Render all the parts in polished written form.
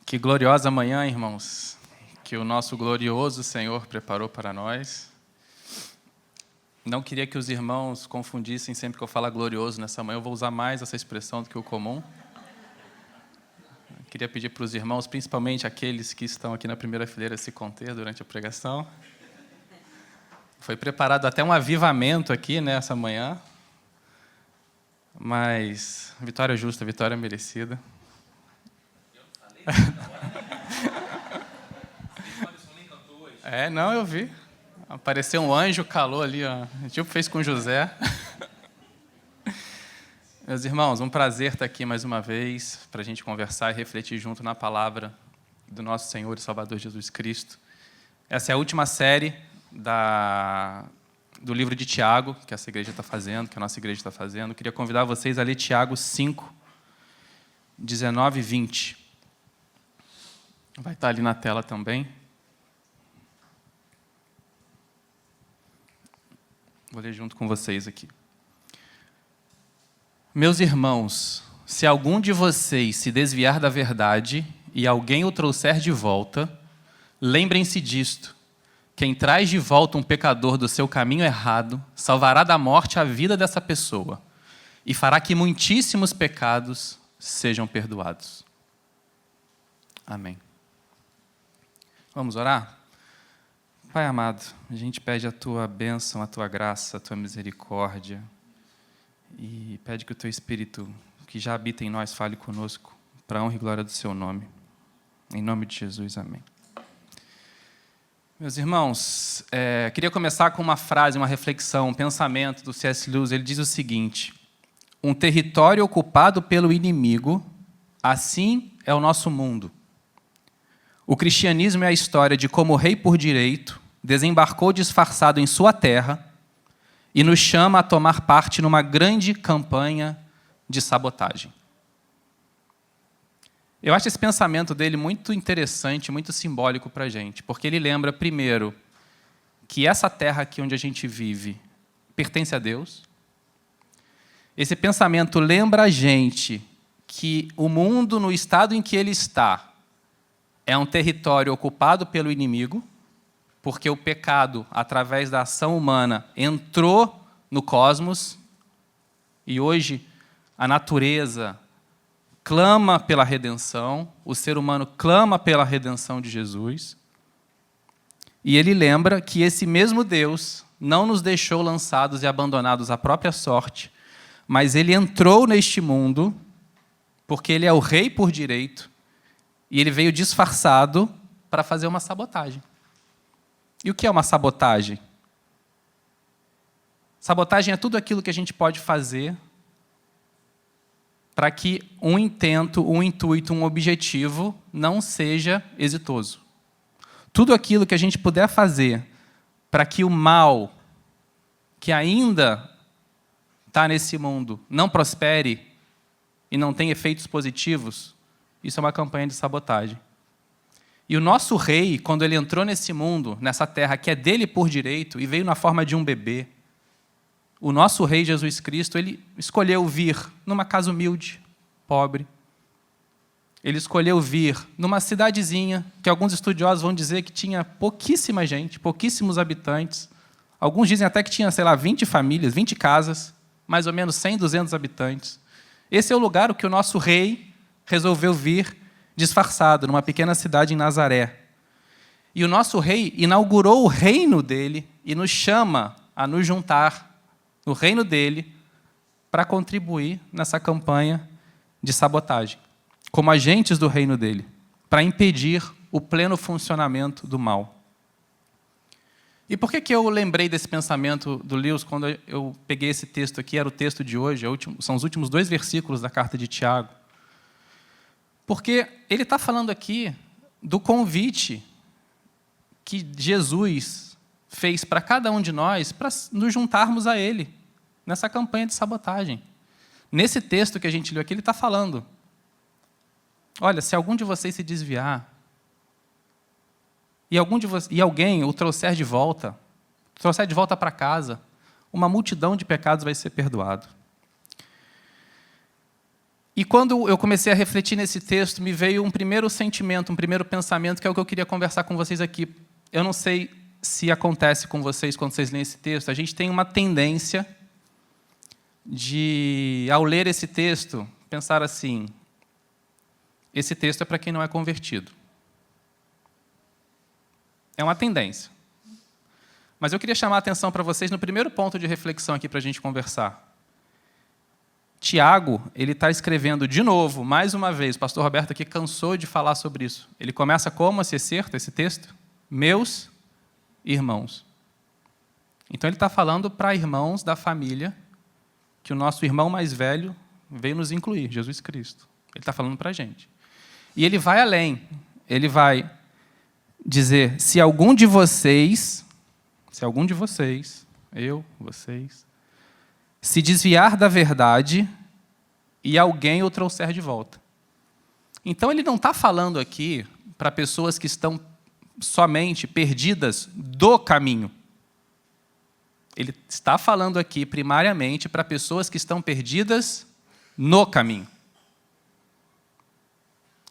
Que gloriosa manhã, irmãos, que o nosso glorioso Senhor preparou para nós. Não queria que os irmãos confundissem sempre que eu falar glorioso nessa manhã, eu vou usar mais essa expressão do que o comum. Queria pedir para os irmãos, principalmente aqueles que estão aqui na primeira fileira, se conter durante a pregação. Foi preparado até um avivamento aqui nessa manhã, mas vitória justa, vitória merecida. Não, eu vi. Apareceu um anjo, calou ali, ó. Tipo fez com José. Meus irmãos, um prazer estar aqui mais uma vez para a gente conversar e refletir junto na palavra do nosso Senhor e Salvador Jesus Cristo. Essa é a última série do livro de Tiago, que essa igreja está fazendo, que a nossa igreja está fazendo. Eu queria convidar vocês a ler Tiago 5, 19 e 20. Vai estar ali na tela também. Vou ler junto com vocês aqui. Meus irmãos, se algum de vocês se desviar da verdade e alguém o trouxer de volta, lembrem-se disto: quem traz de volta um pecador do seu caminho errado, salvará da morte a vida dessa pessoa e fará que muitíssimos pecados sejam perdoados. Amém. Vamos orar? Pai amado, a gente pede a Tua bênção, a Tua graça, a Tua misericórdia e pede que o Teu Espírito, que já habita em nós, fale conosco para a honra e glória do Seu nome. Em nome de Jesus, amém. Meus irmãos, queria começar com uma frase, uma reflexão, um pensamento do C.S. Lewis. Ele diz o seguinte: um território ocupado pelo inimigo, assim é o nosso mundo. O cristianismo é a história de como o rei por direito desembarcou disfarçado em sua terra e nos chama a tomar parte numa grande campanha de sabotagem. Eu acho esse pensamento dele muito interessante, muito simbólico para a gente, porque ele lembra, primeiro, que essa terra aqui onde a gente vive pertence a Deus. Esse pensamento lembra a gente que o mundo, no estado em que ele está, é um território ocupado pelo inimigo, porque o pecado, através da ação humana, entrou no cosmos e hoje a natureza clama pela redenção, o ser humano clama pela redenção de Jesus. E ele lembra que esse mesmo Deus não nos deixou lançados e abandonados à própria sorte, mas ele entrou neste mundo porque ele é o rei por direito. E ele veio disfarçado para fazer uma sabotagem. E o que é uma sabotagem? Sabotagem é tudo aquilo que a gente pode fazer para que um intento, um intuito, um objetivo não seja exitoso. Tudo aquilo que a gente puder fazer para que o mal que ainda está nesse mundo não prospere e não tenha efeitos positivos, isso é uma campanha de sabotagem. E o nosso rei, quando ele entrou nesse mundo, nessa terra que é dele por direito, e veio na forma de um bebê, o nosso rei Jesus Cristo, ele escolheu vir numa casa humilde, pobre. Ele escolheu vir numa cidadezinha, que alguns estudiosos vão dizer que tinha pouquíssima gente, pouquíssimos habitantes. Alguns dizem até que tinha, 20 famílias, 20 casas, mais ou menos 100, 200 habitantes. Esse é o lugar que o nosso rei resolveu vir disfarçado, numa pequena cidade em Nazaré. E o nosso rei inaugurou o reino dele e nos chama a nos juntar no reino dele para contribuir nessa campanha de sabotagem, como agentes do reino dele, para impedir o pleno funcionamento do mal. E por que eu lembrei desse pensamento do Lewis quando eu peguei esse texto aqui, era o texto de hoje, são os últimos 2 versículos da carta de Tiago? Porque ele está falando aqui do convite que Jesus fez para cada um de nós para nos juntarmos a ele nessa campanha de sabotagem. Nesse texto que a gente leu aqui, ele está falando: olha, se algum de vocês se desviar e alguém o trouxer de volta para casa, uma multidão de pecados vai ser perdoado. E quando eu comecei a refletir nesse texto, me veio um primeiro sentimento, um primeiro pensamento, que é o que eu queria conversar com vocês aqui. Eu não sei se acontece com vocês quando vocês leem esse texto. A gente tem uma tendência de, ao ler esse texto, pensar assim: esse texto é para quem não é convertido. É uma tendência. Mas eu queria chamar a atenção para vocês no primeiro ponto de reflexão aqui para a gente conversar. Tiago, ele está escrevendo de novo, mais uma vez, o pastor Roberto aqui cansou de falar sobre isso. Ele começa como esse excerto, esse texto? Meus irmãos. Então ele está falando para irmãos da família, que o nosso irmão mais velho veio nos incluir, Jesus Cristo. Ele está falando para a gente. E ele vai além. Ele vai dizer: se algum de vocês, vocês, se desviar da verdade e alguém o trouxer de volta. Então, ele não está falando aqui para pessoas que estão somente perdidas do caminho. Ele está falando aqui, primariamente, para pessoas que estão perdidas no caminho.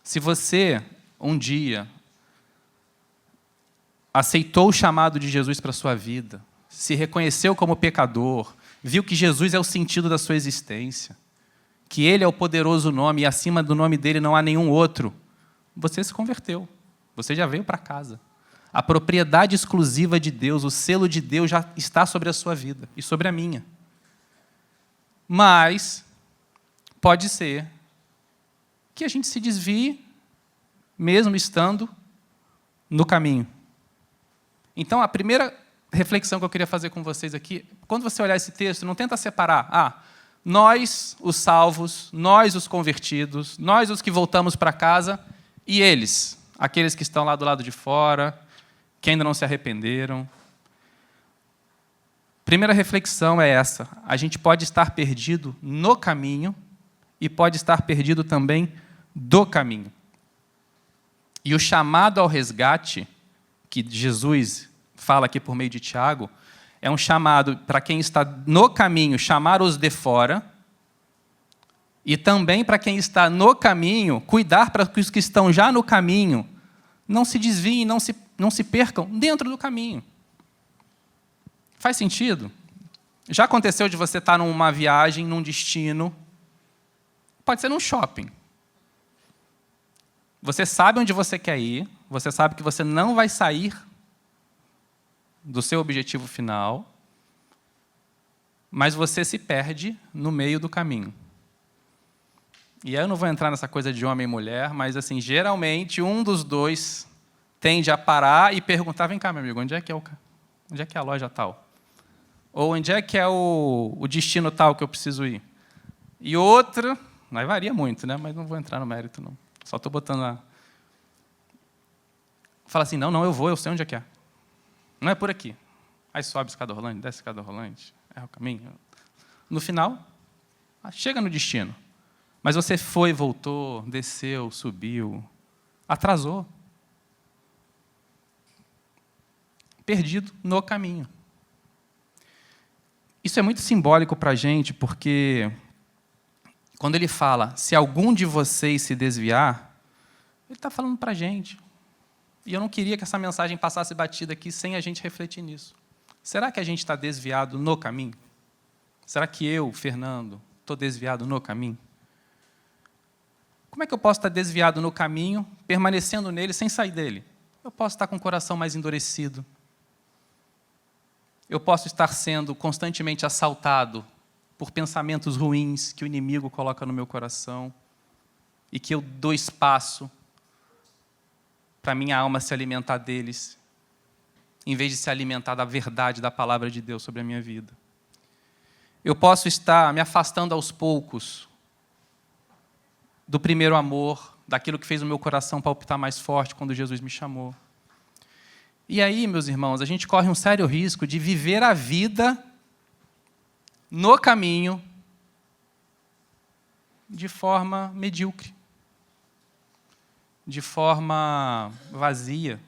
Se você, um dia, aceitou o chamado de Jesus para a sua vida, se reconheceu como pecador, viu que Jesus é o sentido da sua existência, que Ele é o poderoso nome e acima do nome dele não há nenhum outro, você se converteu, você já veio para casa. A propriedade exclusiva de Deus, o selo de Deus já está sobre a sua vida e sobre a minha. Mas pode ser que a gente se desvie mesmo estando no caminho. Então, a primeira reflexão que eu queria fazer com vocês aqui, quando você olhar esse texto, não tenta separar. Nós, os salvos, nós, os convertidos, nós, os que voltamos para casa, e eles, aqueles que estão lá do lado de fora, que ainda não se arrependeram. Primeira reflexão é essa: a gente pode estar perdido no caminho e pode estar perdido também do caminho. E o chamado ao resgate, que Jesus fala aqui por meio de Tiago, é um chamado para quem está no caminho, chamar os de fora, e também para quem está no caminho, cuidar para que os que estão já no caminho não se desviem, não se percam dentro do caminho. Faz sentido? Já aconteceu de você estar numa viagem, num destino, pode ser num shopping. Você sabe onde você quer ir, você sabe que você não vai sair do seu objetivo final, mas você se perde no meio do caminho. E aí eu não vou entrar nessa coisa de homem e mulher, mas assim, geralmente um dos dois tende a parar e perguntar: vem cá, meu amigo, onde é que é a loja tal? Ou onde é que é o destino tal que eu preciso ir? E outra, aí varia muito, né? Mas não vou entrar no mérito, não. Só estou botando a... Fala assim: não, eu sei onde é que é. Não é por aqui. Aí sobe escada rolante, desce escada rolante, é o caminho. No final, chega no destino. Mas você foi, voltou, desceu, subiu, atrasou. Perdido no caminho. Isso é muito simbólico para a gente, porque quando ele fala: se algum de vocês se desviar, ele está falando para a gente. E eu não queria que essa mensagem passasse batida aqui sem a gente refletir nisso. Será que a gente está desviado no caminho? Será que eu, Fernando, estou desviado no caminho? Como é que eu posso estar desviado no caminho, permanecendo nele sem sair dele? Eu posso estar com o coração mais endurecido. Eu posso estar sendo constantemente assaltado por pensamentos ruins que o inimigo coloca no meu coração e que eu dou espaço para a minha alma se alimentar deles, em vez de se alimentar da verdade da palavra de Deus sobre a minha vida. Eu posso estar me afastando aos poucos do primeiro amor, daquilo que fez o meu coração palpitar mais forte quando Jesus me chamou. E aí, meus irmãos, a gente corre um sério risco de viver a vida no caminho de forma medíocre, de forma vazia.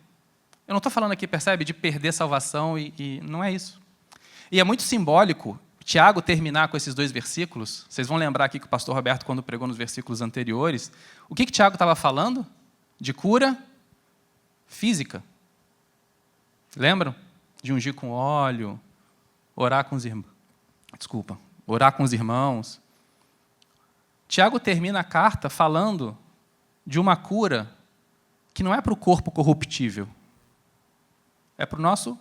Eu não estou falando aqui, percebe, de perder salvação, e não é isso. E é muito simbólico. Tiago terminar com esses 2 versículos, vocês vão lembrar aqui que o pastor Roberto, quando pregou nos versículos anteriores, o que Tiago estava falando? De cura física. Lembram? De ungir com óleo, orar com os irmãos. Orar com os irmãos. Tiago termina a carta falando de uma cura que não é para o corpo corruptível, é para o nosso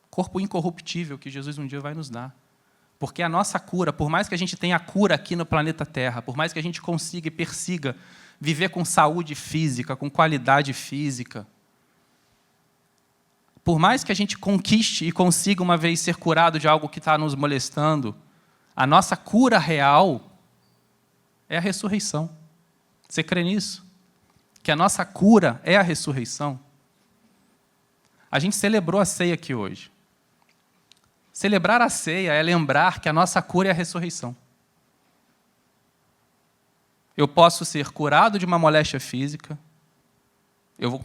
corpo incorruptível que Jesus um dia vai nos dar. Porque a nossa cura, por mais que a gente tenha cura aqui no planeta Terra, por mais que a gente consiga e persiga viver com saúde física, com qualidade física, por mais que a gente conquiste e consiga uma vez ser curado de algo que está nos molestando, a nossa cura real é a ressurreição. Você crê nisso? Que a nossa cura é a ressurreição? A gente celebrou a ceia aqui hoje. Celebrar a ceia é lembrar que a nossa cura é a ressurreição. Eu posso ser curado de uma moléstia física, eu vou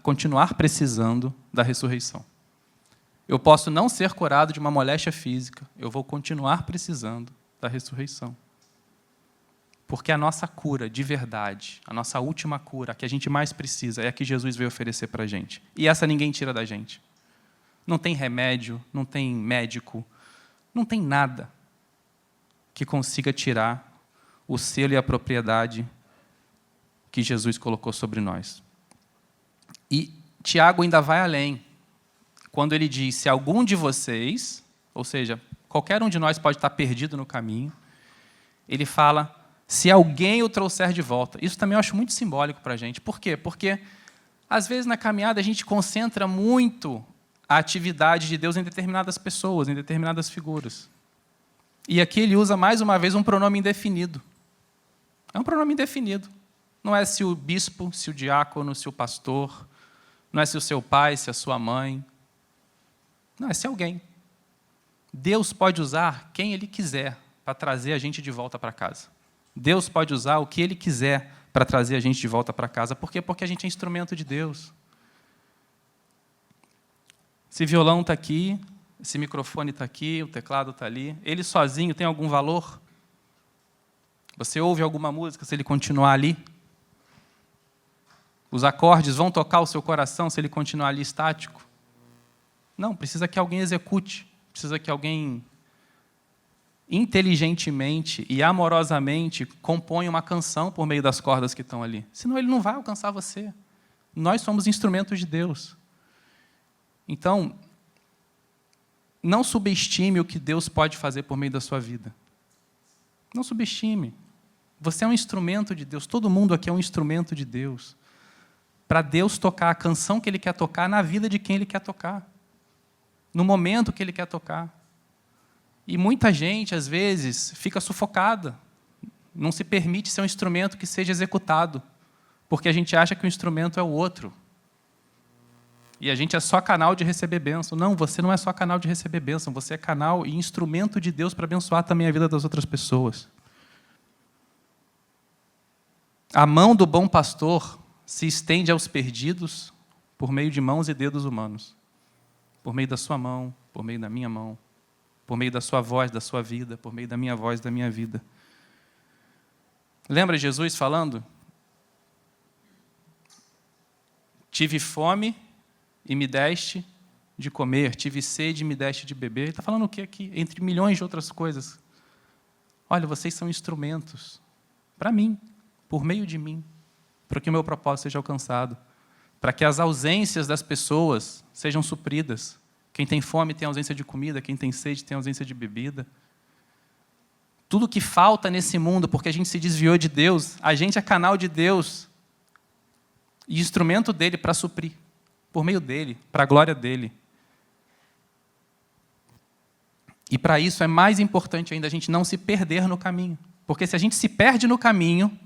continuar precisando da ressurreição. Eu posso não ser curado de uma moléstia física, eu vou continuar precisando da ressurreição. Porque a nossa cura de verdade, a nossa última cura, a que a gente mais precisa, é a que Jesus veio oferecer para a gente. E essa ninguém tira da gente. Não tem remédio, não tem médico, não tem nada que consiga tirar o selo e a propriedade que Jesus colocou sobre nós. E Tiago ainda vai além, quando ele diz, se algum de vocês, ou seja, qualquer um de nós pode estar perdido no caminho, ele fala, se alguém o trouxer de volta. Isso também eu acho muito simbólico para a gente. Por quê? Porque, às vezes, na caminhada, a gente concentra muito a atividade de Deus em determinadas pessoas, em determinadas figuras. E aqui ele usa, mais uma vez, um pronome indefinido. É um pronome indefinido. Não é se o bispo, se o diácono, se o pastor, não é se o seu pai, se a sua mãe. Não, é se alguém. Deus pode usar quem Ele quiser para trazer a gente de volta para casa. Deus pode usar o que Ele quiser para trazer a gente de volta para casa. Por quê? Porque a gente é instrumento de Deus. Esse violão está aqui, esse microfone está aqui, o teclado está ali. Ele sozinho tem algum valor? Você ouve alguma música se ele continuar ali? Os acordes vão tocar o seu coração se ele continuar ali estático? Não, precisa que alguém execute. Precisa que alguém inteligentemente e amorosamente componha uma canção por meio das cordas que estão ali. Senão ele não vai alcançar você. Nós somos instrumentos de Deus. Então, não subestime o que Deus pode fazer por meio da sua vida. Não subestime. Você é um instrumento de Deus. Todo mundo aqui é um instrumento de Deus. Para Deus tocar a canção que Ele quer tocar na vida de quem Ele quer tocar. No momento que Ele quer tocar. E muita gente, às vezes, fica sufocada. Não se permite ser um instrumento que seja executado. Porque a gente acha que o instrumento é o outro. E a gente é só canal de receber bênção. Não, você não é só canal de receber bênção. Você é canal e instrumento de Deus para abençoar também a vida das outras pessoas. A mão do bom pastor se estende aos perdidos por meio de mãos e dedos humanos. Por meio da sua mão, por meio da minha mão, por meio da sua voz, da sua vida, por meio da minha voz, da minha vida. Lembra Jesus falando? Tive fome e me deste de comer, tive sede e me deste de beber. Ele está falando o que aqui? Entre milhões de outras coisas. Olha, vocês são instrumentos para mim, por meio de mim, para que o meu propósito seja alcançado, para que as ausências das pessoas sejam supridas. Quem tem fome tem ausência de comida, quem tem sede tem ausência de bebida. Tudo que falta nesse mundo, porque a gente se desviou de Deus, a gente é canal de Deus e instrumento dele para suprir. Por meio dele, para a glória dele. E para isso é mais importante ainda a gente não se perder no caminho. Porque se a gente se perde no caminho,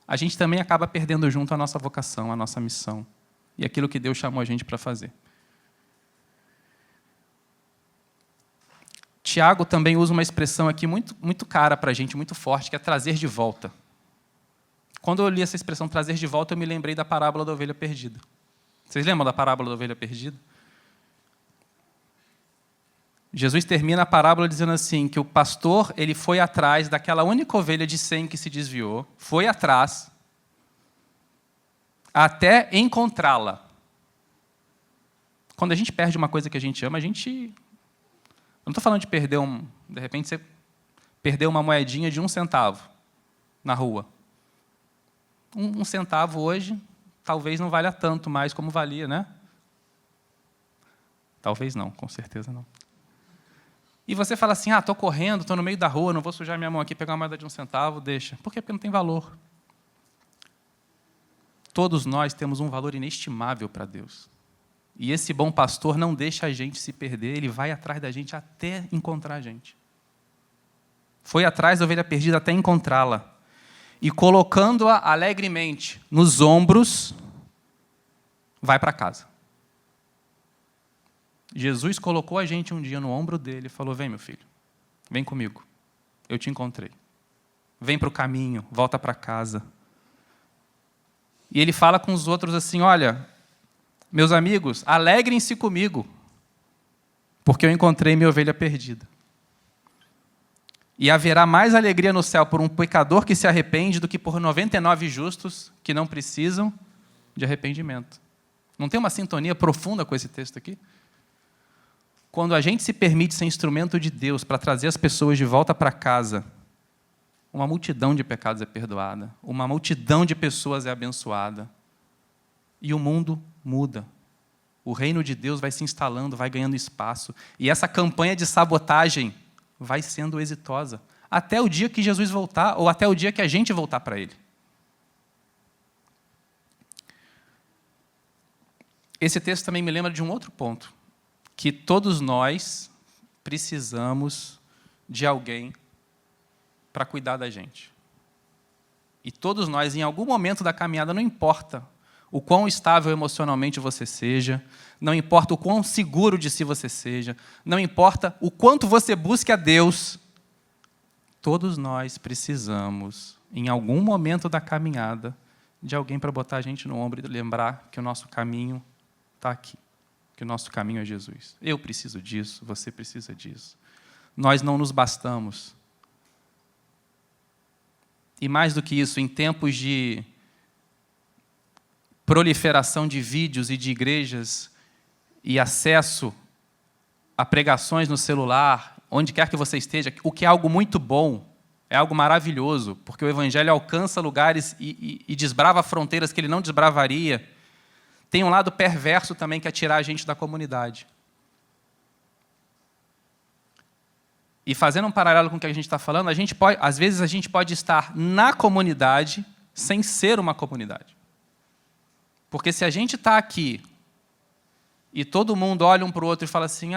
a gente também acaba perdendo junto a nossa vocação, a nossa missão. E aquilo que Deus chamou a gente para fazer. Tiago também usa uma expressão aqui muito cara para a gente, muito forte, que é trazer de volta. Quando eu li essa expressão, trazer de volta, eu me lembrei da parábola da ovelha perdida. Vocês lembram da parábola da ovelha perdida? Jesus termina a parábola dizendo assim, que o pastor ele foi atrás daquela única ovelha de 100 que se desviou, foi atrás até encontrá-la. Quando a gente perde uma coisa que a gente ama, a gente... Eu não estou falando de perder de repente, você perdeu uma moedinha de 1 centavo na rua. Um centavo hoje, talvez não valha tanto mais como valia, né? Talvez não, com certeza não. E você fala assim, estou correndo, estou no meio da rua, não vou sujar minha mão aqui, pegar uma moeda de 1 centavo, deixa. Por quê? Porque não tem valor. Todos nós temos um valor inestimável para Deus. E esse bom pastor não deixa a gente se perder, ele vai atrás da gente até encontrar a gente. Foi atrás da ovelha perdida até encontrá-la. E colocando-a alegremente nos ombros, vai para casa. Jesus colocou a gente um dia no ombro dele e falou, vem, meu filho, vem comigo, eu te encontrei. Vem para o caminho, volta para casa. E ele fala com os outros assim, olha, meus amigos, alegrem-se comigo, porque eu encontrei minha ovelha perdida. E haverá mais alegria no céu por um pecador que se arrepende do que por 99 justos que não precisam de arrependimento. Não tem uma sintonia profunda com esse texto aqui? Quando a gente se permite ser instrumento de Deus para trazer as pessoas de volta para casa, uma multidão de pecados é perdoada, uma multidão de pessoas é abençoada, e o mundo muda. O reino de Deus vai se instalando, vai ganhando espaço, e essa campanha de sabotagem vai sendo exitosa, até o dia que Jesus voltar, ou até o dia que a gente voltar para Ele. Esse texto também me lembra de um outro ponto, que todos nós precisamos de alguém para cuidar da gente. E todos nós, em algum momento da caminhada, não importa o quão estável emocionalmente você seja, não importa o quão seguro de si você seja, não importa o quanto você busque a Deus, todos nós precisamos, em algum momento da caminhada, de alguém para botar a gente no ombro e lembrar que o nosso caminho está aqui. Que o nosso caminho é Jesus. Eu preciso disso, você precisa disso. Nós não nos bastamos. E mais do que isso, em tempos de proliferação de vídeos e de igrejas e acesso a pregações no celular, onde quer que você esteja, o que é algo muito bom, é algo maravilhoso, porque o Evangelho alcança lugares e desbrava fronteiras que ele não desbravaria. Tem um lado perverso também, que é tirar a gente da comunidade. E fazendo um paralelo com o que a gente está falando, às vezes a gente pode estar na comunidade sem ser uma comunidade. Porque se a gente está aqui e todo mundo olha um para o outro e fala assim,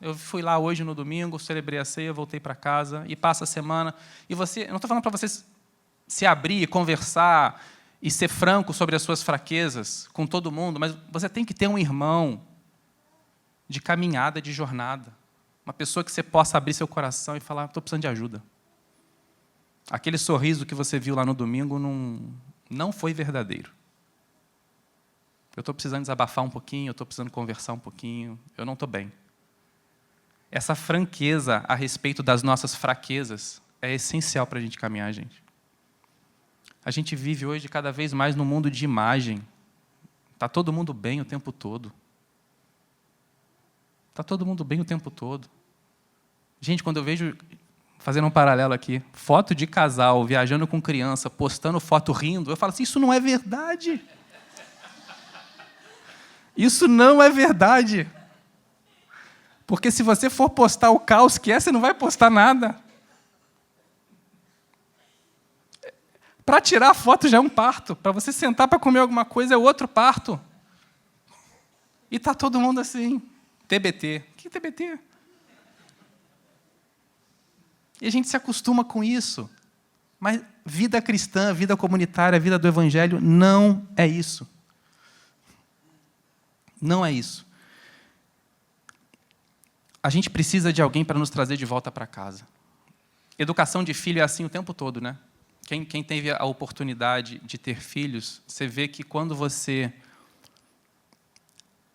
eu fui lá hoje no domingo, celebrei a ceia, voltei para casa, e passa a semana, e você, eu não estou falando para você se abrir, conversar e ser franco sobre as suas fraquezas com todo mundo, mas você tem que ter um irmão de caminhada, de jornada. Uma pessoa que você possa abrir seu coração e falar, estou precisando de ajuda. Aquele sorriso que você viu lá no domingo não foi verdadeiro. Eu estou precisando desabafar um pouquinho, eu estou precisando conversar um pouquinho, eu não estou bem. Essa franqueza a respeito das nossas fraquezas é essencial para a gente caminhar, gente. A gente vive hoje cada vez mais num mundo de imagem. Está todo mundo bem o tempo todo. Está todo mundo bem o tempo todo. Gente, quando eu vejo, fazendo um paralelo aqui, foto de casal, viajando com criança, postando foto rindo, eu falo assim, isso não é verdade. Isso não é verdade. Porque se você for postar o caos que é, você não vai postar nada. Para tirar a foto já é um parto. Para você sentar para comer alguma coisa é outro parto. E está todo mundo assim. TBT. Que TBT? E a gente se acostuma com isso. Mas vida cristã, vida comunitária, vida do Evangelho, não é isso. Não é isso. A gente precisa de alguém para nos trazer de volta para casa. Educação de filho é assim o tempo todo, né? Quem teve a oportunidade de ter filhos, você vê que quando você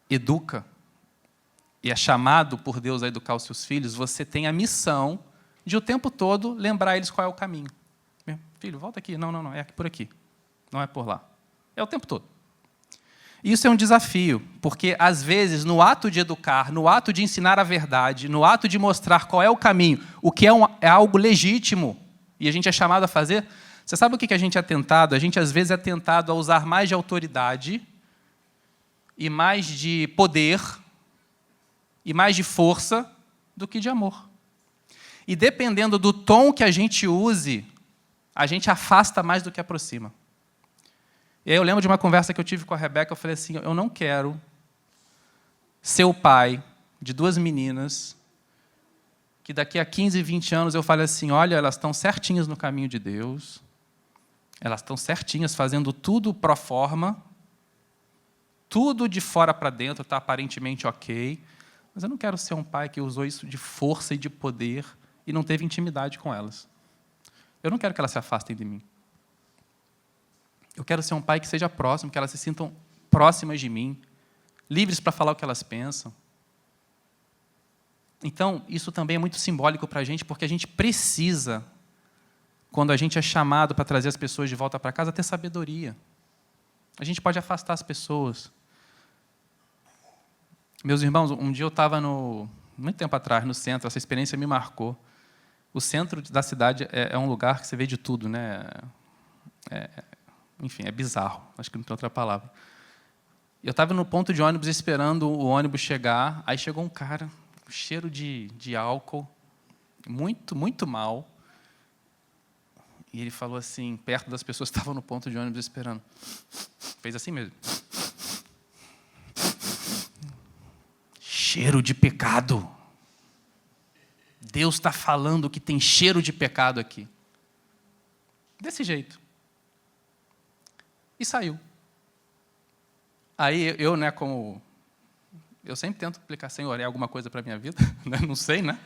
educa, e é chamado por Deus a educar os seus filhos, você tem a missão de o tempo todo lembrar eles qual é o caminho. Filho, volta aqui. Não, é por aqui. Não é por lá. É o tempo todo. Isso é um desafio, porque, às vezes, no ato de educar, no ato de ensinar a verdade, no ato de mostrar qual é o caminho, o que é algo legítimo, e a gente é chamado a fazer, você sabe o que a gente é tentado? A gente, às vezes, é tentado a usar mais de autoridade, e mais de poder, e mais de força, do que de amor. E, dependendo do tom que a gente use, a gente afasta mais do que aproxima. E aí eu lembro de uma conversa que eu tive com a Rebeca, eu falei assim, eu não quero ser o pai de 2 meninas que daqui a 15, 20 anos eu fale assim, olha, elas estão certinhas no caminho de Deus, elas estão certinhas, fazendo tudo pro forma, tudo de fora para dentro está aparentemente ok, mas eu não quero ser um pai que usou isso de força e de poder e não teve intimidade com elas. Eu não quero que elas se afastem de mim. Eu quero ser um pai que seja próximo, que elas se sintam próximas de mim, livres para falar o que elas pensam. Então, isso também é muito simbólico para a gente, porque a gente precisa, quando a gente é chamado para trazer as pessoas de volta para casa, ter sabedoria. A gente pode afastar as pessoas. Meus irmãos, um dia eu estava, muito tempo atrás, no centro, essa experiência me marcou. O centro da cidade é um lugar que você vê de tudo, né? Enfim, é bizarro, acho que não tem outra palavra. Eu estava no ponto de ônibus esperando o ônibus chegar, aí chegou um cara, um cheiro de álcool, muito, muito mal. E ele falou assim, perto das pessoas que estavam no ponto de ônibus esperando. Fez assim mesmo. Cheiro de pecado. Deus está falando que tem cheiro de pecado aqui. Desse jeito. E saiu. Aí eu, né, como... Eu sempre tento aplicar, Senhor, é alguma coisa para a minha vida? Não sei, né?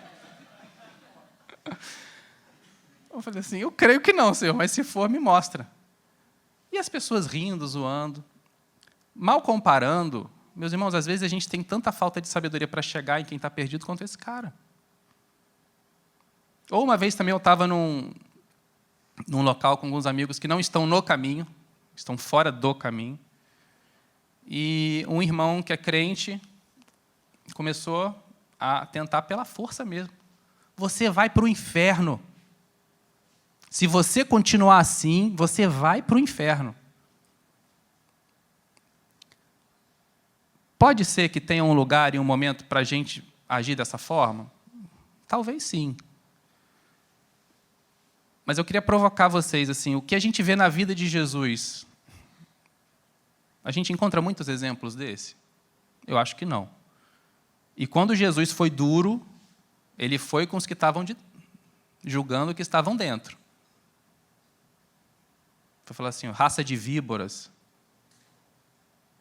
Eu falei assim, eu creio que não, Senhor, mas se for, me mostra. E as pessoas rindo, zoando. Mal comparando, meus irmãos, às vezes a gente tem tanta falta de sabedoria para chegar em quem está perdido quanto esse cara. Ou uma vez também eu estava num local com alguns amigos que não estão no caminho, estão fora do caminho. E um irmão que é crente começou a tentar pela força mesmo. Você vai para o inferno. Se você continuar assim, você vai para o inferno. Pode ser que tenha um lugar e um momento para a gente agir dessa forma? Talvez sim. Mas eu queria provocar vocês, assim, o que a gente vê na vida de Jesus, a gente encontra muitos exemplos desse? Eu acho que não. E quando Jesus foi duro, ele foi com os que estavam julgando que estavam dentro. Foi falar assim, raça de víboras.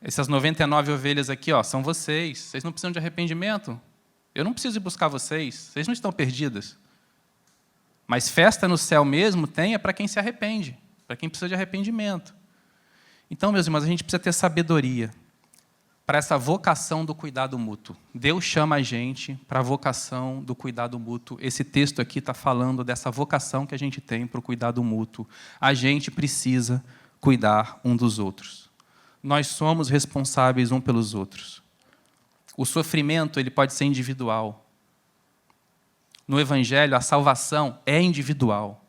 Essas 99 ovelhas aqui, ó, são vocês. Vocês não precisam de arrependimento. Eu não preciso ir buscar vocês. Vocês não estão perdidas. Mas festa no céu mesmo tem é para quem se arrepende, para quem precisa de arrependimento. Então, meus irmãos, a gente precisa ter sabedoria para essa vocação do cuidado mútuo. Deus chama a gente para a vocação do cuidado mútuo. Esse texto aqui está falando dessa vocação que a gente tem para o cuidado mútuo. A gente precisa cuidar um dos outros. Nós somos responsáveis um pelos outros. O sofrimento ele pode ser individual. No Evangelho, a salvação é individual.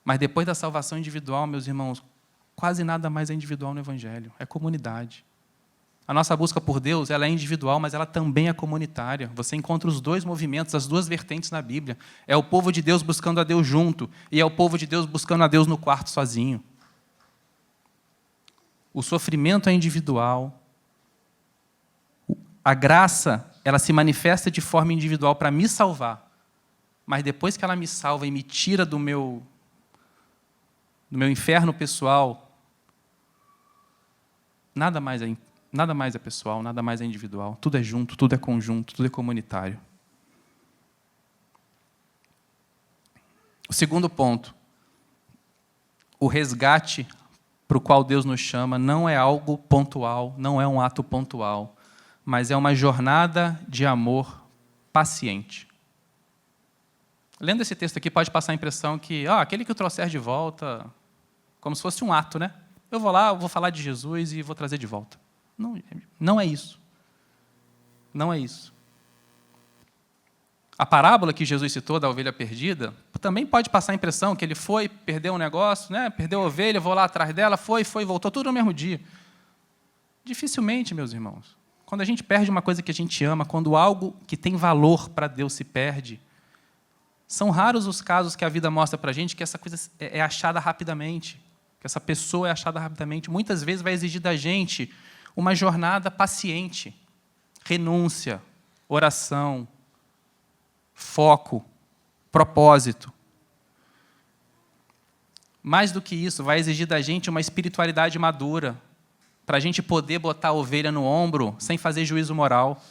Mas depois da salvação individual, meus irmãos, quase nada mais é individual no Evangelho. É comunidade. A nossa busca por Deus ela é individual, mas ela também é comunitária. Você encontra os dois movimentos, as duas vertentes na Bíblia. É o povo de Deus buscando a Deus junto, e é o povo de Deus buscando a Deus no quarto sozinho. O sofrimento é individual. A graça, ela se manifesta de forma individual para me salvar. Mas depois que ela me salva e me tira do meu inferno pessoal, nada mais é pessoal, nada mais é individual. Tudo é junto, tudo é conjunto, tudo é comunitário. O segundo ponto. O resgate para o qual Deus nos chama não é algo pontual, não é um ato pontual, mas é uma jornada de amor paciente. Lendo esse texto aqui, pode passar a impressão que aquele que o trouxer de volta, como se fosse um ato, né? Eu vou lá, eu vou falar de Jesus e vou trazer de volta. Não, não é isso. Não é isso. A parábola que Jesus citou da ovelha perdida, também pode passar a impressão que ele foi, perdeu um negócio, né? Perdeu a ovelha, vou lá atrás dela, foi, voltou, tudo no mesmo dia. Dificilmente, meus irmãos. Quando a gente perde uma coisa que a gente ama, quando algo que tem valor para Deus se perde, são raros os casos que a vida mostra para a gente que essa coisa é achada rapidamente, que essa pessoa é achada rapidamente. Muitas vezes vai exigir da gente uma jornada paciente, renúncia, oração, foco, propósito. Mais do que isso, vai exigir da gente uma espiritualidade madura, para a gente poder botar a ovelha no ombro sem fazer juízo moral,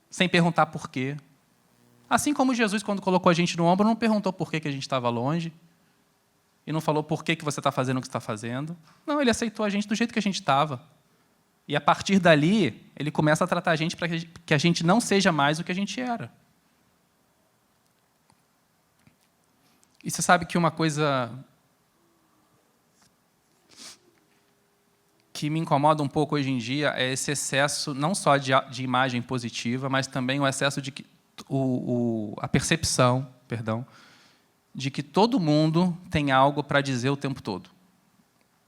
sem perguntar por quê. Assim como Jesus, quando colocou a gente no ombro, não perguntou por que a gente estava longe, e não falou por que você está fazendo o que está fazendo. Não, ele aceitou a gente do jeito que a gente estava. E, a partir dali, ele começa a tratar a gente para que a gente não seja mais o que a gente era. E você sabe que uma coisa que me incomoda um pouco hoje em dia é esse excesso, não só de imagem positiva, mas também o excesso de a percepção, de que todo mundo tem algo para dizer o tempo todo.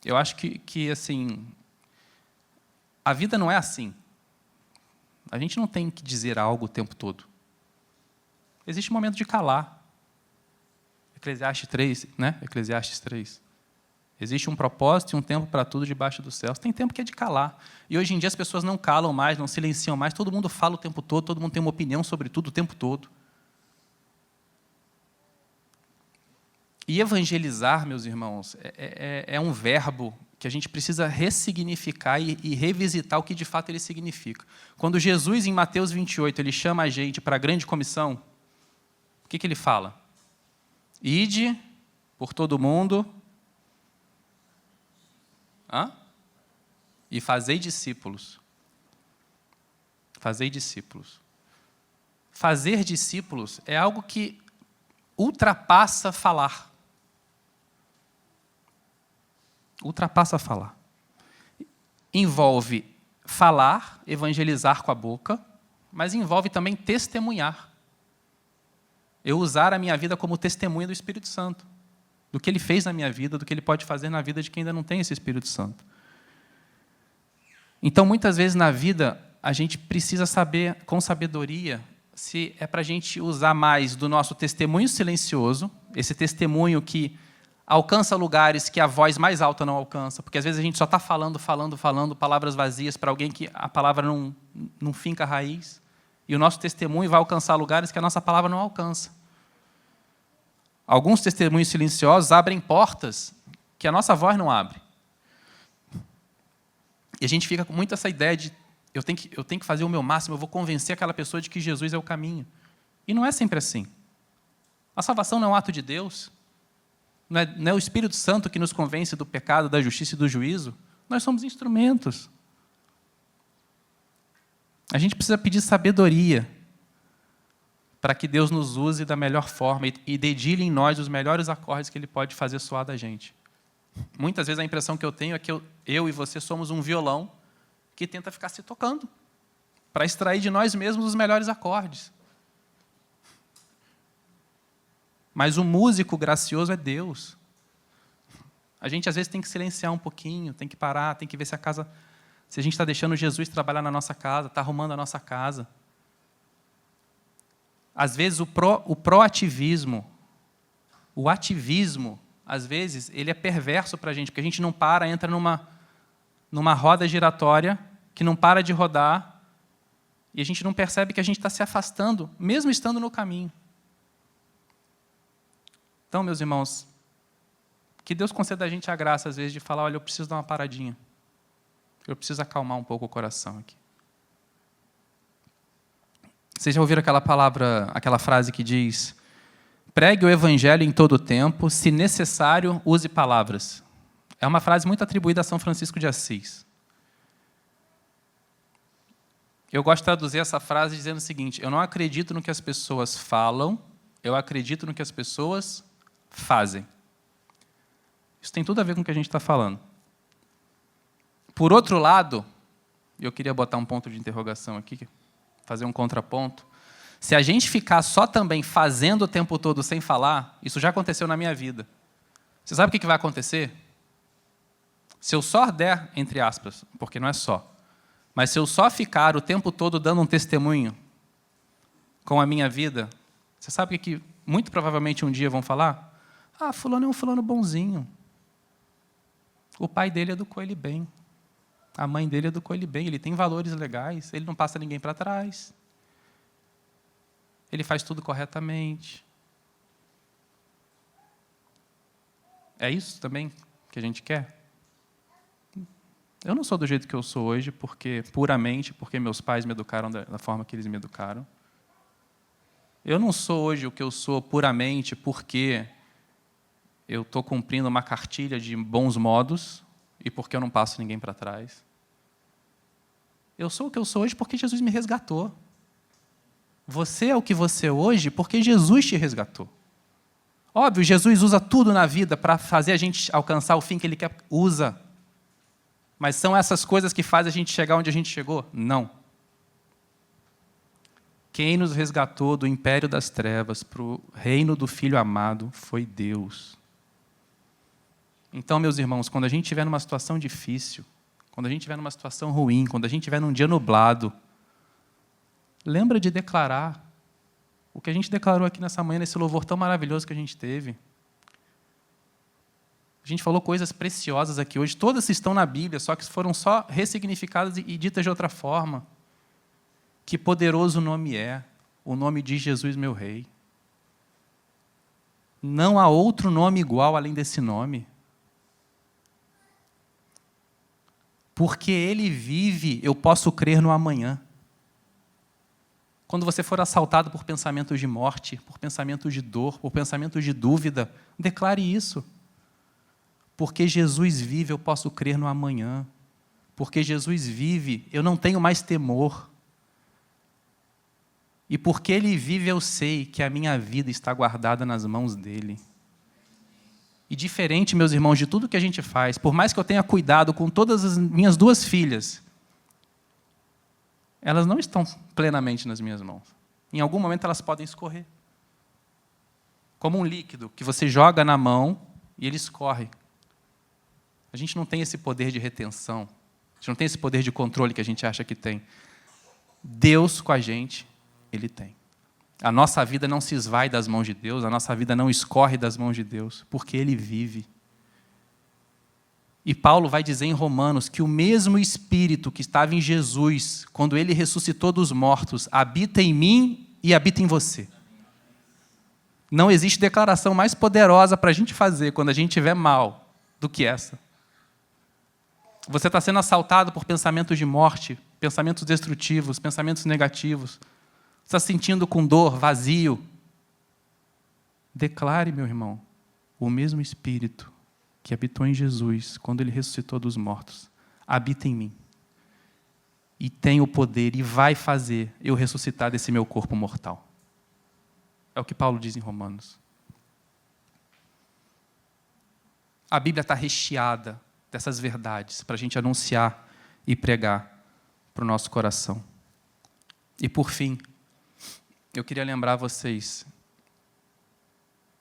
Eu acho que assim, a vida não é assim. A gente não tem que dizer algo o tempo todo. Existe um momento de calar. Eclesiastes 3, né? Eclesiastes 3. Existe um propósito e um tempo para tudo debaixo dos céus. Tem tempo que é de calar. E hoje em dia as pessoas não calam mais, não silenciam mais. Todo mundo fala o tempo todo, todo mundo tem uma opinião sobre tudo o tempo todo. E evangelizar, meus irmãos, é um verbo que a gente precisa ressignificar e revisitar o que de fato ele significa. Quando Jesus, em Mateus 28, ele chama a gente para a grande comissão, o que ele fala? Ide por todo mundo e fazei discípulos. Fazei discípulos. Fazer discípulos é algo que ultrapassa falar. Ultrapassa falar. Envolve falar, evangelizar com a boca, mas envolve também testemunhar. Eu usar a minha vida como testemunha do Espírito Santo, do que Ele fez na minha vida, do que Ele pode fazer na vida de quem ainda não tem esse Espírito Santo. Então, muitas vezes na vida, a gente precisa saber, com sabedoria, se é para a gente usar mais do nosso testemunho silencioso, esse testemunho que alcança lugares que a voz mais alta não alcança, porque às vezes a gente só está falando palavras vazias para alguém que a palavra não finca a raiz, e o nosso testemunho vai alcançar lugares que a nossa palavra não alcança. Alguns testemunhos silenciosos abrem portas que a nossa voz não abre. E a gente fica com muito essa ideia de eu tenho que fazer o meu máximo, eu vou convencer aquela pessoa de que Jesus é o caminho. E não é sempre assim. A salvação não é um ato de Deus. Não é o Espírito Santo que nos convence do pecado, da justiça e do juízo. Nós somos instrumentos. A gente precisa pedir sabedoria para que Deus nos use da melhor forma e dedilhe em nós os melhores acordes que Ele pode fazer soar da gente. Muitas vezes a impressão que eu tenho é que eu e você somos um violão que tenta ficar se tocando para extrair de nós mesmos os melhores acordes. Mas o músico gracioso é Deus. A gente, às vezes, tem que silenciar um pouquinho, tem que parar, tem que ver se a gente está deixando Jesus trabalhar na nossa casa, está arrumando a nossa casa. Às vezes, o proativismo, o ativismo, às vezes, ele é perverso para a gente, porque a gente não para, entra numa roda giratória que não para de rodar e a gente não percebe que a gente está se afastando, mesmo estando no caminho. Então, meus irmãos, que Deus conceda a gente a graça, às vezes, de falar, olha, eu preciso dar uma paradinha. Eu preciso acalmar um pouco o coração aqui. Vocês já ouviram aquela frase que diz: pregue o evangelho em todo o tempo, se necessário, use palavras. É uma frase muito atribuída a São Francisco de Assis. Eu gosto de traduzir essa frase dizendo o seguinte: eu não acredito no que as pessoas falam, eu acredito no que as pessoas fazem. Isso tem tudo a ver com o que a gente está falando. Por outro lado, eu queria botar um ponto de interrogação aqui, fazer um contraponto. Se a gente ficar só também fazendo o tempo todo sem falar, isso já aconteceu na minha vida. Você sabe o que vai acontecer? Se eu só der, entre aspas, porque não é só, mas se eu só ficar o tempo todo dando um testemunho com a minha vida, você sabe o que muito provavelmente um dia vão falar? Ah, fulano é um fulano bonzinho. O pai dele educou ele bem. A mãe dele educou ele bem. Ele tem valores legais. Ele não passa ninguém para trás. Ele faz tudo corretamente. É isso também que a gente quer? Eu não sou do jeito que eu sou hoje, puramente porque meus pais me educaram da forma que eles me educaram. Eu não sou hoje o que eu sou puramente porque eu estou cumprindo uma cartilha de bons modos e porque eu não passo ninguém para trás. Eu sou o que eu sou hoje porque Jesus me resgatou. Você é o que você é hoje porque Jesus te resgatou. Óbvio, Jesus usa tudo na vida para fazer a gente alcançar o fim que Ele quer. Usa. Mas são essas coisas que fazem a gente chegar onde a gente chegou? Não. Quem nos resgatou do império das trevas para o reino do Filho amado foi Deus. Então, meus irmãos, quando a gente estiver numa situação difícil, quando a gente estiver numa situação ruim, quando a gente estiver num dia nublado, lembra de declarar o que a gente declarou aqui nessa manhã, nesse louvor tão maravilhoso que a gente teve. A gente falou coisas preciosas aqui hoje, todas estão na Bíblia, só que foram só ressignificadas e ditas de outra forma. Que poderoso nome é, o nome de Jesus, meu Rei. Não há outro nome igual além desse nome. Porque Ele vive, eu posso crer no amanhã. Quando você for assaltado por pensamentos de morte, por pensamentos de dor, por pensamentos de dúvida, declare isso. Porque Jesus vive, eu posso crer no amanhã. Porque Jesus vive, eu não tenho mais temor. E porque Ele vive, eu sei que a minha vida está guardada nas mãos dEle. E diferente, meus irmãos, de tudo que a gente faz, por mais que eu tenha cuidado com todas as minhas 2 filhas, elas não estão plenamente nas minhas mãos. Em algum momento elas podem escorrer. Como um líquido que você joga na mão e ele escorre. A gente não tem esse poder de retenção, a gente não tem esse poder de controle que a gente acha que tem. Deus com a gente, Ele tem. A nossa vida não se esvai das mãos de Deus, a nossa vida não escorre das mãos de Deus, porque Ele vive. E Paulo vai dizer em Romanos que o mesmo Espírito que estava em Jesus, quando Ele ressuscitou dos mortos, habita em mim e habita em você. Não existe declaração mais poderosa para a gente fazer quando a gente estiver mal do que essa. Você está sendo assaltado por pensamentos de morte, pensamentos destrutivos, pensamentos negativos. Você está sentindo com dor, vazio. Declare, meu irmão, o mesmo Espírito que habitou em Jesus, quando Ele ressuscitou dos mortos, habita em mim. E tem o poder e vai fazer eu ressuscitar desse meu corpo mortal. É o que Paulo diz em Romanos. A Bíblia está recheada dessas verdades para a gente anunciar e pregar para o nosso coração. E por fim, eu queria lembrar vocês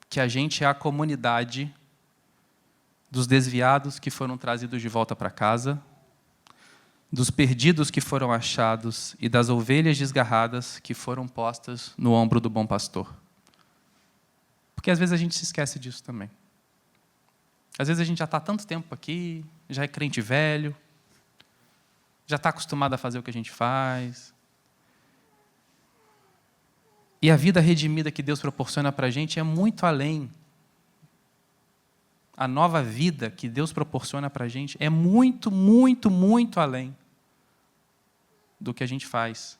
que a gente é a comunidade dos desviados que foram trazidos de volta para casa, dos perdidos que foram achados e das ovelhas desgarradas que foram postas no ombro do bom pastor. Porque às vezes a gente se esquece disso também. Às vezes a gente já está há tanto tempo aqui, já é crente velho, já está acostumado a fazer o que a gente faz. E a vida redimida que Deus proporciona para a gente é muito além. A nova vida que Deus proporciona para a gente é muito, muito, muito além do que a gente faz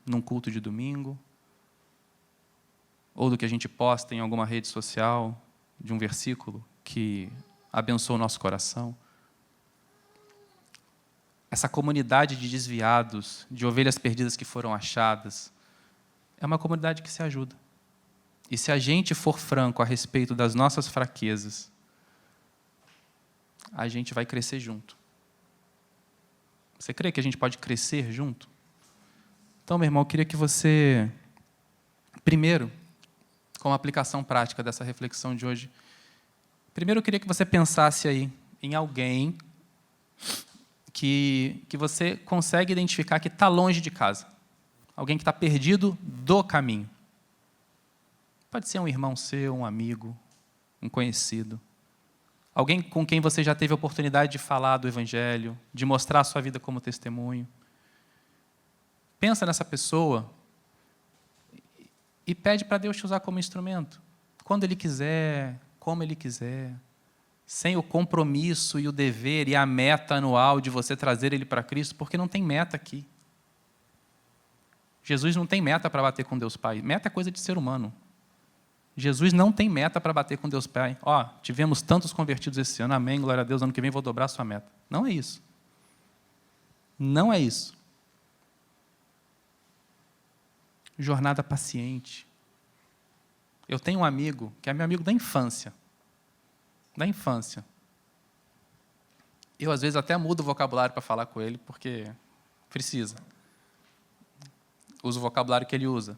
num culto de domingo, ou do que a gente posta em alguma rede social, de um versículo que abençoa o nosso coração. essa comunidade de desviados, de ovelhas perdidas que foram achadas, é uma comunidade que se ajuda. E se a gente for franco a respeito das nossas fraquezas, a gente vai crescer junto. Você crê que a gente pode crescer junto? Então, meu irmão, eu queria que você, primeiro, como aplicação prática dessa reflexão de hoje, primeiro eu queria que você pensasse aí em alguém que você consegue identificar que está longe de casa. Alguém que está perdido do caminho. Pode ser um irmão seu, um amigo, um conhecido. Alguém com quem você já teve a oportunidade de falar do Evangelho, de mostrar a sua vida como testemunho. Pensa nessa pessoa e pede para Deus te usar como instrumento. Quando Ele quiser, como Ele quiser. Sem o compromisso e o dever e a meta anual de você trazer ele para Cristo, porque não tem meta aqui. Jesus não tem meta para bater com Deus Pai. Meta é coisa de ser humano. Jesus não tem meta para bater com Deus Pai. Tivemos tantos convertidos esse ano, amém, glória a Deus, ano que vem vou dobrar a sua meta. Não é isso. Não é isso. Jornada paciente. Eu tenho um amigo, que é meu amigo da infância. Da infância. Eu, às vezes, até mudo o vocabulário para falar com ele, porque precisa. Uso o vocabulário que ele usa.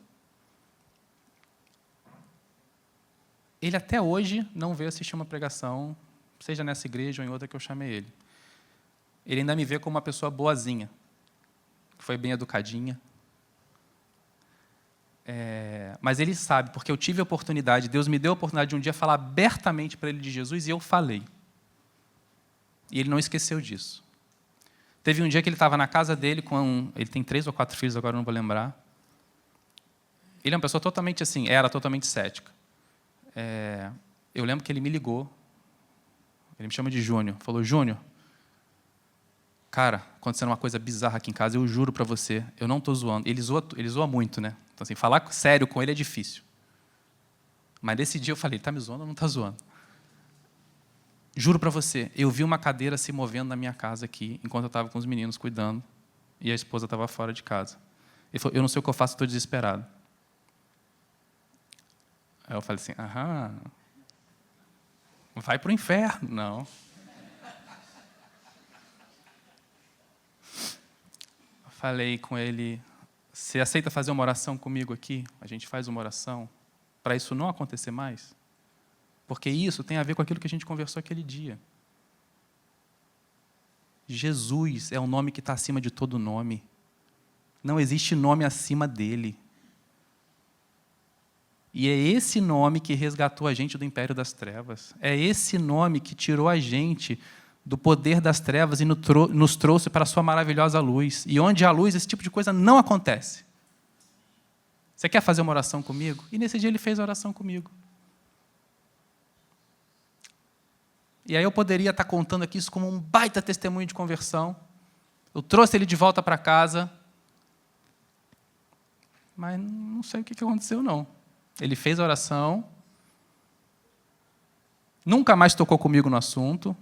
Ele até hoje não veio assistir uma pregação, seja nessa igreja ou em outra que eu chamei ele. Ele ainda me vê como uma pessoa boazinha, que foi bem educadinha. Mas ele sabe, porque eu tive a oportunidade, Deus me deu a oportunidade de um dia falar abertamente para ele de Jesus, e eu falei. E ele não esqueceu disso. Teve um dia que ele estava na casa dele, ele tem 3 ou 4 filhos, agora não vou lembrar. Ele é uma pessoa totalmente assim, era totalmente cética. Eu lembro que ele me ligou, ele me chama de Júnior, falou, Júnior, cara, acontecendo uma coisa bizarra aqui em casa, eu juro para você, eu não estou zoando. Ele zoa muito, né? Então, assim, falar sério com ele é difícil. Mas nesse dia eu falei, ele está me zoando ou não está zoando? Juro para você, eu vi uma cadeira se movendo na minha casa aqui, enquanto eu estava com os meninos cuidando, e a esposa estava fora de casa. Ele falou, eu não sei o que eu faço, estou desesperado. Aí eu falei assim, vai para o inferno. Não. Falei com ele, você aceita fazer uma oração comigo aqui? A gente faz uma oração para isso não acontecer mais? Porque isso tem a ver com aquilo que a gente conversou aquele dia. Jesus é o nome que está acima de todo nome. Não existe nome acima dele. E é esse nome que resgatou a gente do império das trevas. É esse nome que tirou a gente do poder das trevas e nos trouxe para a sua maravilhosa luz. E onde há luz, esse tipo de coisa não acontece. Você quer fazer uma oração comigo? E nesse dia ele fez a oração comigo. E aí eu poderia estar contando aqui isso como um baita testemunho de conversão. Eu trouxe ele de volta para casa. Mas não sei o que aconteceu, não. Ele fez a oração. Nunca mais tocou comigo no assunto.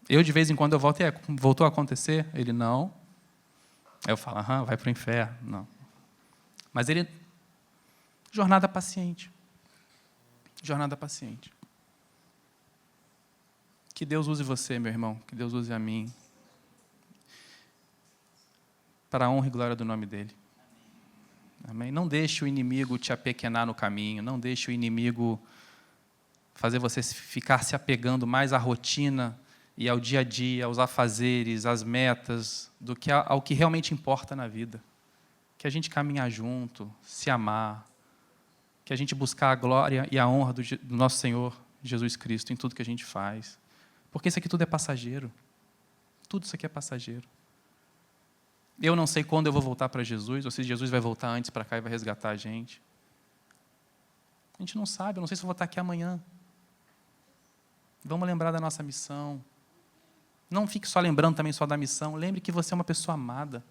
Eu, de vez em quando, voltou a acontecer. Ele, não. Aí eu falo, vai para o inferno. Não. Mas ele... Jornada paciente. Jornada paciente. Que Deus use você, meu irmão. Que Deus use a mim. Para a honra e glória do nome dEle. Amém? Não deixe o inimigo te apequenar no caminho. Não deixe o inimigo fazer você ficar se apegando mais à rotina e ao dia a dia, aos afazeres, às metas, do que ao que realmente importa na vida. Que a gente caminhar junto, se amar, que a gente buscar a glória e a honra do nosso Senhor Jesus Cristo em tudo que a gente faz. Porque isso aqui tudo é passageiro. Tudo isso aqui é passageiro. Eu não sei quando eu vou voltar para Jesus, ou se Jesus vai voltar antes para cá e vai resgatar a gente. A gente não sabe, eu não sei se eu vou estar aqui amanhã. Vamos lembrar da nossa missão. Não fique só lembrando também só da missão. Lembre que você é uma pessoa amada,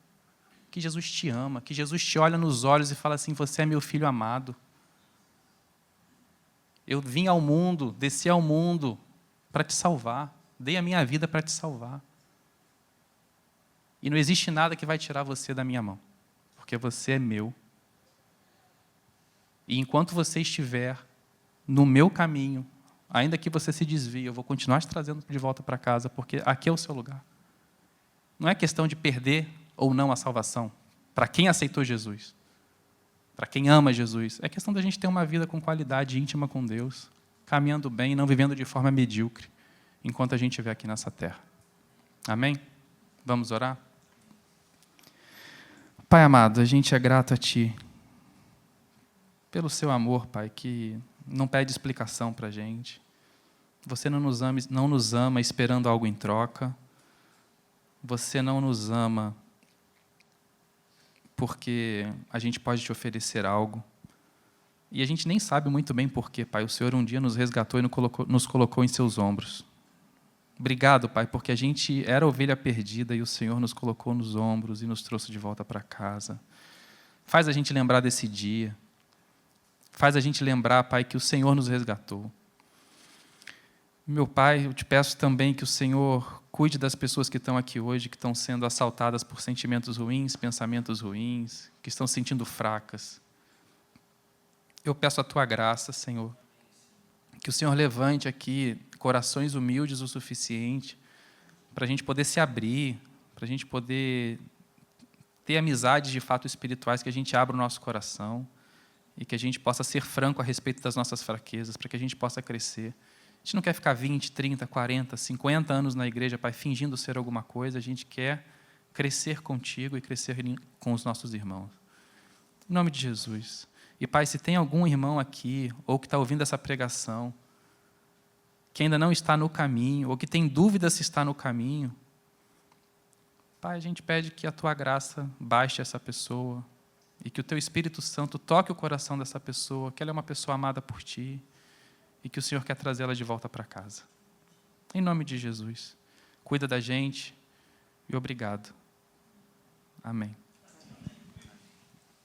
que Jesus te ama, que Jesus te olha nos olhos e fala assim, você é meu filho amado. Eu vim ao mundo, desci ao mundo para te salvar. Dei a minha vida para te salvar. E não existe nada que vai tirar você da minha mão, porque você é meu. E enquanto você estiver no meu caminho, ainda que você se desvie, eu vou continuar te trazendo de volta para casa, porque aqui é o seu lugar. Não é questão de perder ou não a salvação, para quem aceitou Jesus, para quem ama Jesus. É questão da gente ter uma vida com qualidade íntima com Deus, caminhando bem e não vivendo de forma medíocre, enquanto a gente estiver aqui nessa terra. Amém? Vamos orar? Pai amado, a gente é grato a Ti, pelo Seu amor, Pai, que não pede explicação para a gente. Você não nos ama esperando algo em troca. Você não nos ama porque a gente pode te oferecer algo. E a gente nem sabe muito bem porquê, Pai. O Senhor um dia nos resgatou e nos colocou em Seus ombros. Obrigado, Pai, porque a gente era ovelha perdida e o Senhor nos colocou nos ombros e nos trouxe de volta para casa. Faz a gente lembrar desse dia. Faz a gente lembrar, Pai, que o Senhor nos resgatou. Meu Pai, eu te peço também que o Senhor cuide das pessoas que estão aqui hoje, que estão sendo assaltadas por sentimentos ruins, pensamentos ruins, que estão se sentindo fracas. Eu peço a Tua graça, Senhor, que o Senhor levante aqui corações humildes o suficiente para a gente poder se abrir, para a gente poder ter amizades de fato espirituais, que a gente abra o nosso coração e que a gente possa ser franco a respeito das nossas fraquezas, para que a gente possa crescer. A gente não quer ficar 20, 30, 40, 50 anos na igreja, Pai, fingindo ser alguma coisa. A gente quer crescer contigo e crescer com os nossos irmãos. Em nome de Jesus. E, Pai, se tem algum irmão aqui, ou que está ouvindo essa pregação, que ainda não está no caminho, ou que tem dúvida se está no caminho, Pai, a gente pede que a Tua graça baixe essa pessoa e que o Teu Espírito Santo toque o coração dessa pessoa, que ela é uma pessoa amada por Ti e que o Senhor quer trazê-la de volta para casa. Em nome de Jesus. Cuida da gente e obrigado. Amém.